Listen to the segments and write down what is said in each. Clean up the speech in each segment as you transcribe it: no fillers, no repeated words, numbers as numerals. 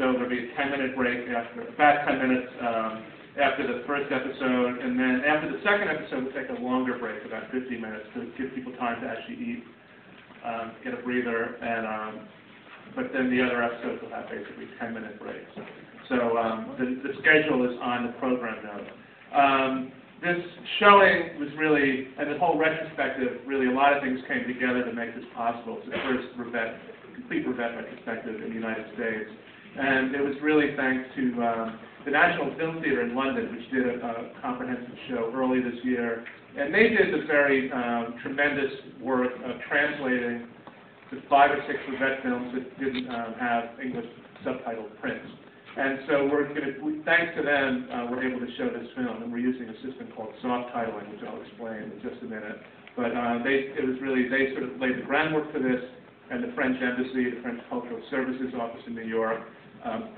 So there'll be a 10-minute break after, about 10 minutes after the first episode, and then after the second episode, we'll take a longer break, about 50 minutes, to give people time to actually eat, get a breather, and but then the other episodes will have basically 10-minute breaks. So the schedule is on the program note. This showing was really, and the whole retrospective, really a lot of things came together to make this possible. It's the first Rivette, complete Rivette retrospective in the United States. And it was really thanks to the National Film Theatre in London, which did a comprehensive show early this year. And they did the very tremendous work of translating the 5 or 6 Rivette films that didn't have English subtitled prints. And so thanks to them, we're able to show this film, and we're using a system called soft titling, which I'll explain in just a minute. But they sort of laid the groundwork for this, and the French Embassy, the French Cultural Services Office in New York,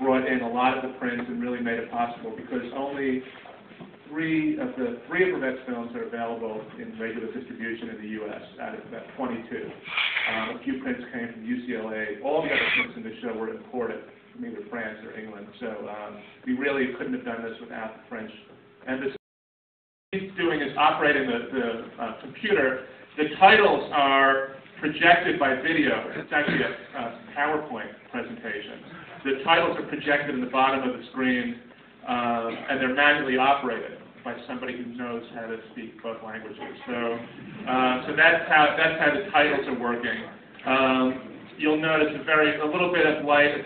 brought in a lot of the prints and really made it possible, because only three of Rivette's films are available in regular distribution in the U.S. out of about 22. A few prints came from UCLA. All the other prints in the show were imported from either France or England. So we really couldn't have done this without the French Embassy. What he's doing is operating the computer. The titles are projected by video. It's actually a PowerPoint presentation. The titles are projected in the bottom of the screen, and they're manually operated by somebody who knows how to speak both languages. So that's how the titles are working. You'll notice a little bit of light at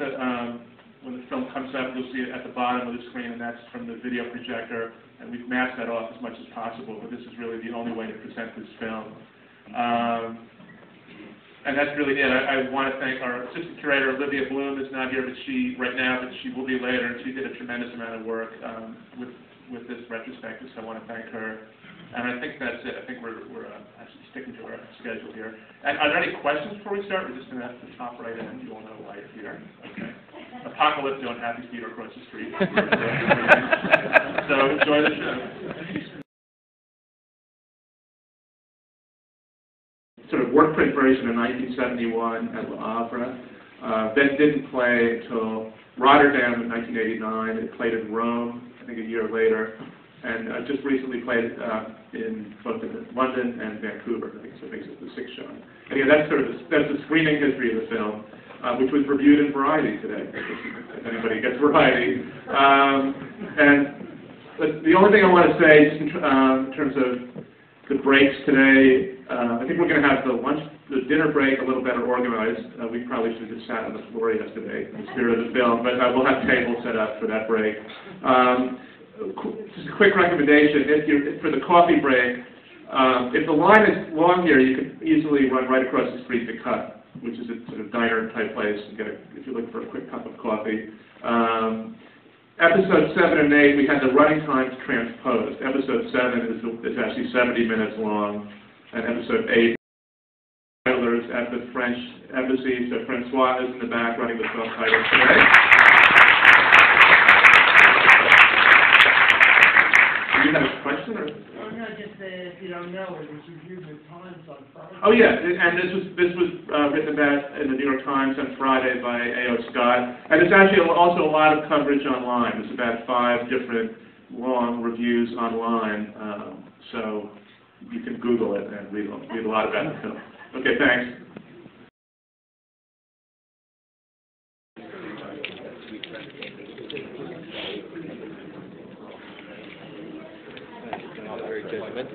when the film comes up. You'll see it at the bottom of the screen, and that's from the video projector. And we've masked that off as much as possible, but this is really the only way to present this film. And that's really it. I want to thank our assistant curator, Olivia Bloom, is not here right now, but she will be later, and she did a tremendous amount of work with this retrospective, so I want to thank her. And I think that's it. I think we're actually sticking to our schedule here. And are there any questions before we start? We're just going to have to hop right in. You all know why you're here. Okay. Apocalypse on Happy Feet across the street. So enjoy the show. Sort of work print version in 1971 at Le Havre. Then didn't play until Rotterdam in 1989. It played in Rome, I think a year later. And just recently played in both London and Vancouver. I think so. Makes it the 6th showing. Anyway, that's the screening history of the film, which was reviewed in Variety today. If anybody gets Variety. But the only thing I want to say, just in terms of the breaks today, I think we're going to have the dinner break a little better organized. We probably should have just sat on the floor yesterday in the spirit of the film, but we'll have tables set up for that break. Just a quick recommendation, for the coffee break, if the line is long here, you can easily run right across the street to Cut, which is a sort of diner type place, and if you're looking for a quick cup of coffee. Episode 7 and 8, we had the running times transposed. Episode 7 is actually 70 minutes long, and episode 8 titles at the French Embassy, so Francois is in the back running the subtitles today. Do you have a question? Or? Oh, no, just if you don't know, it was reviewed in the Times on Friday. Oh, yeah, and this was written about in the New York Times on Friday by A.O. Scott. And there's actually also a lot of coverage online. There's about 5 different long reviews online. So you can Google it and read a lot about the film. Okay, thanks. Very judgmental.